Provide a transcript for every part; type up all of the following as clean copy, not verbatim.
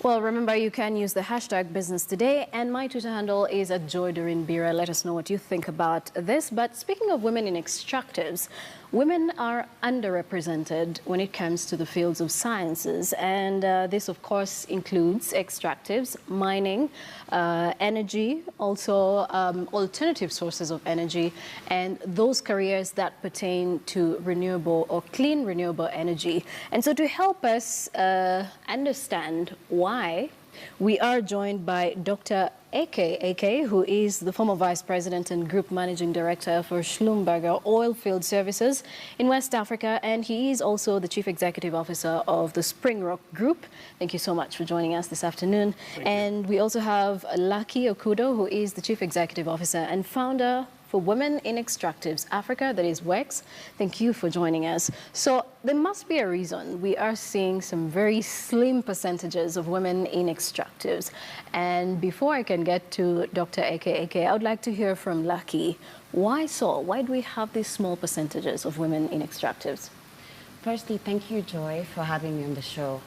Well, remember, you can use the hashtag Business Today, and my Twitter handle is @JoyDorinBira. Let us know what you think about this. But speaking of women in extractives, women are underrepresented when it comes to the fields of sciences, and this, of course, includes extractives, mining, energy, also alternative sources of energy, and those careers that pertain to renewable or clean renewable energy. And so to help us understand why, we are joined by Dr. Eke, who is the former Vice President and Group Managing Director for Schlumberger Oilfield Services in West Africa, and he is also the Chief Executive Officer of the Spring Rock Group. Thank you so much for joining us this afternoon. And we also have Ogutuokudo, who is the Chief Executive Officer and founder for Women in Extractives Africa, that is WEX. Thank you for joining us. So there must be a reason we are seeing some very slim percentages of women in extractives. And before I can get to Dr. Eke, I would like to hear from Lucky. Why so? Why do we have these small percentages of women in extractives? Firstly, thank you, Joy, for having me on the show.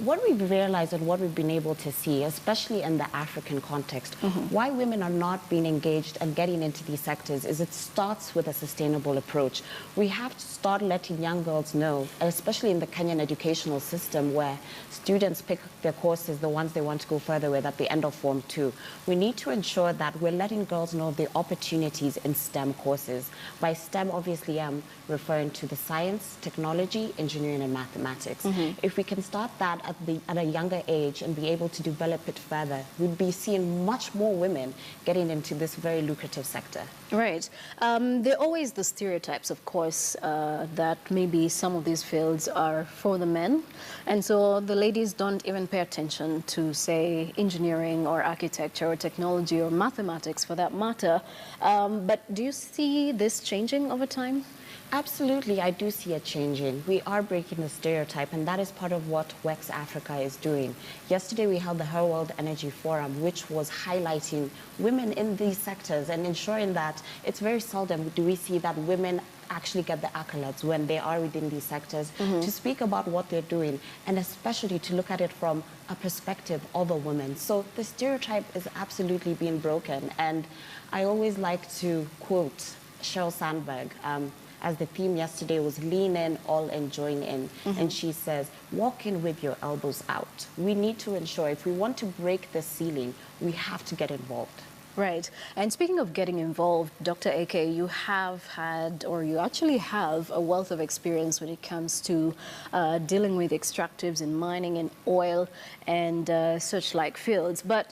What we've realized and what we've been able to see, especially in the African context, why women are not being engaged and getting into these sectors is it starts with a sustainable approach. We have to start letting young girls know, especially in the Kenyan educational system, where students pick their courses, the ones they want to go further with at the end of Form 2. We need to ensure that we're letting girls know the opportunities in STEM courses. By STEM, obviously, I'm referring to the science, technology, engineering and mathematics. If we can start that at a younger age and be able to develop it further, we'd be seeing much more women getting into this very lucrative sector. Right. There are always the stereotypes, of course, that maybe some of these fields are for the men. And so the ladies don't even pay attention to, say, engineering or architecture or technology or mathematics for that matter. But do you see this changing over time? Absolutely, I do see it changing. We are breaking the stereotype, and that is part of what wexafrica is doing. Yesterday, we held the Her World Energy Forum, which was highlighting women in these sectors and ensuring that it's very seldom do we see that women actually get the accolades when they are within these sectors to speak about what they're doing, and especially to look at it from a perspective of a woman. So the stereotype is absolutely being broken, and I always like to quote Sheryl Sandberg, as the theme yesterday was lean in, all in, join in. And she says, walk in with your elbows out. We need to ensure if we want to break the ceiling, we have to get involved. Right. And speaking of getting involved, Dr. Eke, you have had, or you actually have, a wealth of experience when it comes to dealing with extractives in mining and oil and such like fields. But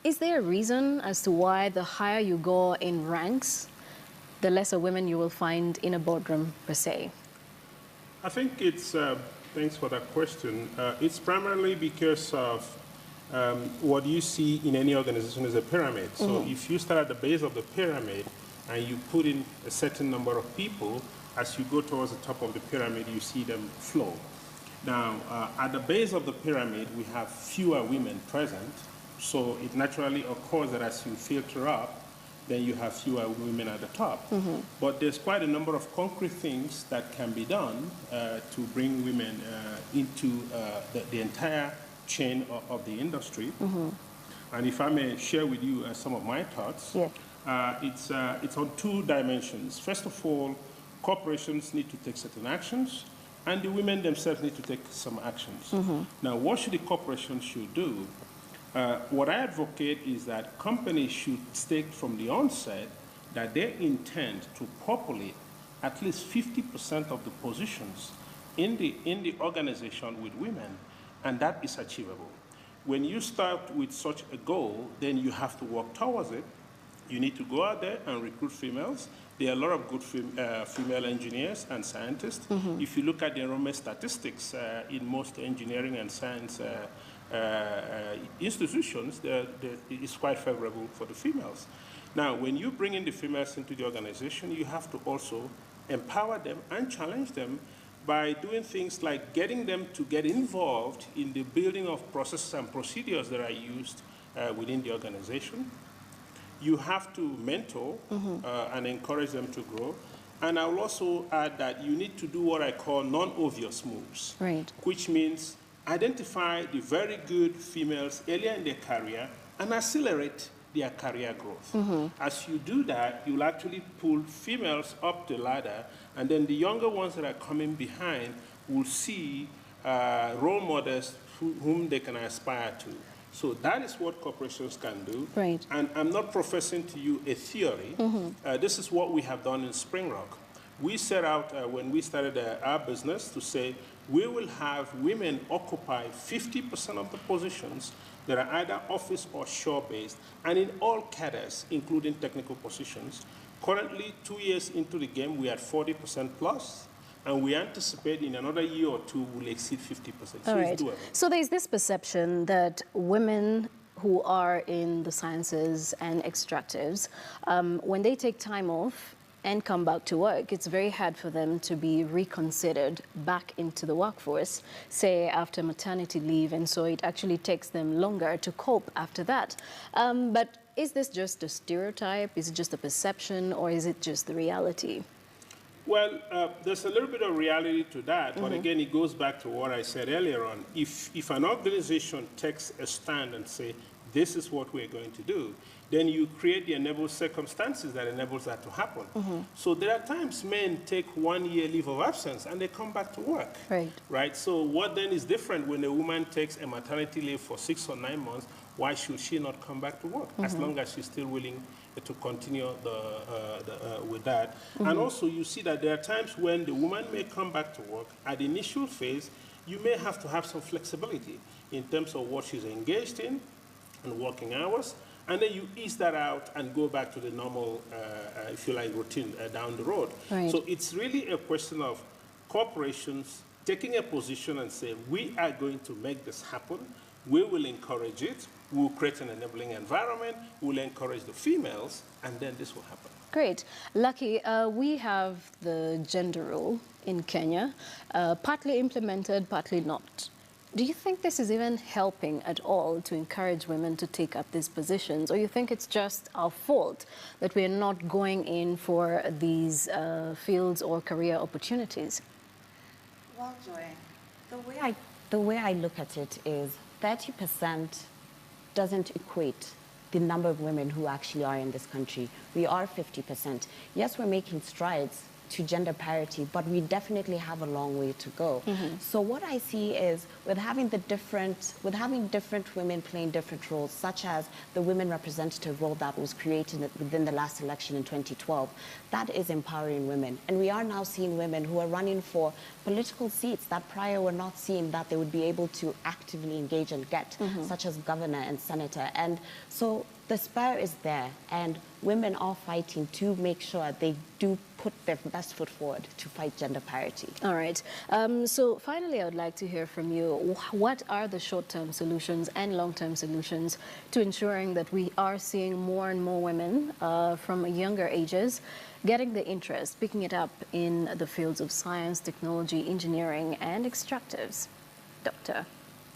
is there a reason as to why the higher you go in ranks, the lesser women you will find in a boardroom, per se? I think it's, thanks for that question. It's primarily because of what you see in any organization is a pyramid. So if you start at the base of the pyramid and you put in a certain number of people, as you go towards the top of the pyramid, you see them flow. Now, at the base of the pyramid, we have fewer women present. So it naturally occurs that as you filter up, then you have fewer women at the top. But there's quite a number of concrete things that can be done to bring women into the entire chain of the industry. And if I may share with you some of my thoughts, it's on two dimensions. First of all, corporations need to take certain actions, and the women themselves need to take some actions. Now, what should the corporations should do? What I advocate is that companies should state from the onset that they intend to populate at least 50% of the positions in the organization with women, and that is achievable. When you start with such a goal, then you have to work towards it. You need to go out there and recruit females. There are a lot of good female engineers and scientists. If you look at the enrollment statistics in most engineering and science institutions, it's quite favorable for the females. Now, when you bring in the females into the organization, you have to also empower them and challenge them by doing things like getting them to get involved in the building of processes and procedures that are used within the organization. You have to mentor and encourage them to grow. And I will also add that you need to do what I call non-obvious moves, right, which means identify the very good females earlier in their career and accelerate their career growth. As you do that, you'll actually pull females up the ladder, and then the younger ones that are coming behind will see role models whom they can aspire to. So that is what corporations can do. Right. And I'm not professing to you a theory. This is what we have done in Spring Rock. We set out when we started our business to say we will have women occupy 50% of the positions that are either office or shore-based, and in all cadres, including technical positions. Currently, 2 years into the game, we are at 40% plus, and we anticipate in another year or two we'll exceed 50%. So it's doable. So there's this perception that women who are in the sciences and extractives, when they take time off and come back to work, it's very hard for them to be reconsidered back into the workforce, say after maternity leave, and so it actually takes them longer to cope after that. But is this just a stereotype? Is it just a perception, or is it just the reality? Well, there's a little bit of reality to that, but again, it goes back to what I said earlier on. If an organization takes a stand and say, this is what we're going to do, then you create the enable circumstances that enables that to happen. So there are times men take 1 year leave of absence and they come back to work. Right? So what then is different when a woman takes a maternity leave for 6 or 9 months? Why should she not come back to work? As long as she's still willing to continue with that. And also you see that there are times when the woman may come back to work. At the initial phase, you may have to have some flexibility in terms of what she's engaged in and working hours. And then you ease that out and go back to the normal, if you like, routine down the road. So it's really a question of corporations taking a position and saying, we are going to make this happen. We will encourage it. We'll create an enabling environment. We'll encourage the females, and then this will happen. Great. Lucky, we have the gender role in Kenya, partly implemented, partly not. Do you think this is even helping at all to encourage women to take up these positions, or you think it's just our fault that we're not going in for these fields or career opportunities? Well, Joy, the way I look at it is 30% doesn't equate the number of women who actually are in this country. We are 50%. Yes, we're making strides to gender parity, but we definitely have a long way to go. So what I see is with having different women playing different roles, such as the women representative role that was created within the last election in 2012, that is empowering women. And we are now seeing women who are running for political seats that prior were not seen that they would be able to actively engage and get, such as governor and senator. And so the spur is there, and women are fighting to make sure they do put their best foot forward to fight gender parity. All right. So finally, I would like to hear from you. What are the short-term solutions and long-term solutions to ensuring that we are seeing more and more women from younger ages getting the interest, picking it up in the fields of science, technology, engineering, and extractives? Doctor.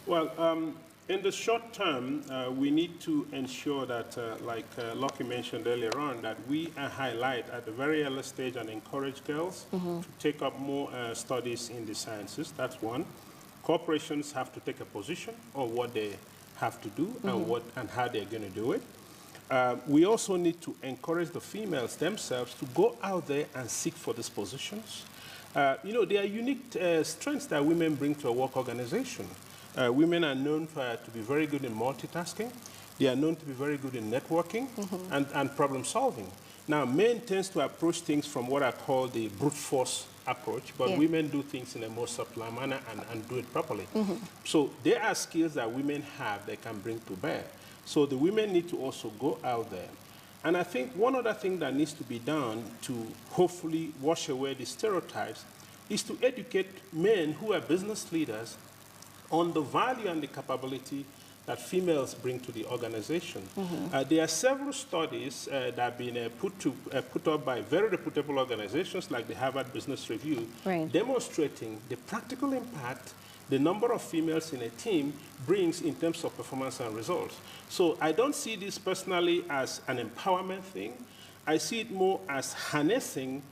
Well, in the short term, we need to ensure that, like Lucky mentioned earlier on, that we highlight at the very early stage and encourage girls to take up more studies in the sciences. That's one. Corporations have to take a position on what they have to do and how they're going to do it. We also need to encourage the females themselves to go out there and seek for these positions. You know, there are unique strengths that women bring to a work organization. Women are known to be very good in multitasking. They are known to be very good in networking and problem solving. Now, men tend to approach things from what I call the brute force approach, but women do things in a more subtle manner and do it properly. So there are skills that women have they can bring to bear. So the women need to also go out there. And I think one other thing that needs to be done to hopefully wash away the stereotypes is to educate men who are business leaders on the value and the capability that females bring to the organization. There are several studies that have been put up by very reputable organizations like the Harvard Business Review, demonstrating the practical impact the number of females in a team brings in terms of performance and results. So I don't see this personally as an empowerment thing. I see it more as harnessing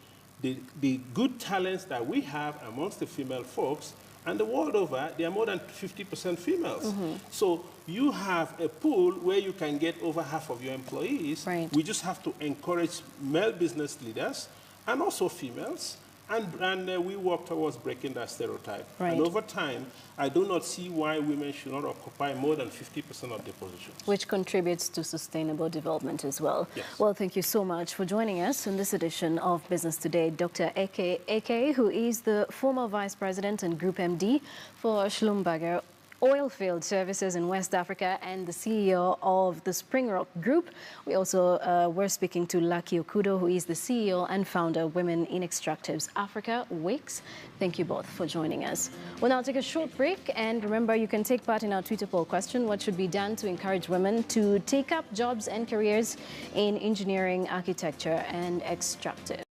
the good talents that we have amongst the female folks And the world over, there are more than 50% females. So you have a pool where you can get over half of your employees. Right. We just have to encourage male business leaders and also females. And we work towards breaking that stereotype. Right. And over time, I do not see why women should not occupy more than 50% of the positions. Which contributes to sustainable development as well. Yes. Well, thank you so much for joining us in this edition of Business Today. Dr. Eke, who is the former Vice President and Group MD for Schlumberger Oilfield Services in West Africa and the CEO of the Spring Rock Group. We also were speaking to Ogutuokudo, who is the CEO and founder of Women in Extractives Africa, WIX. Thank you both for joining us. We'll now take a short break, and remember, you can take part in our Twitter poll question: what should be done to encourage women to take up jobs and careers in engineering, architecture, and extractive?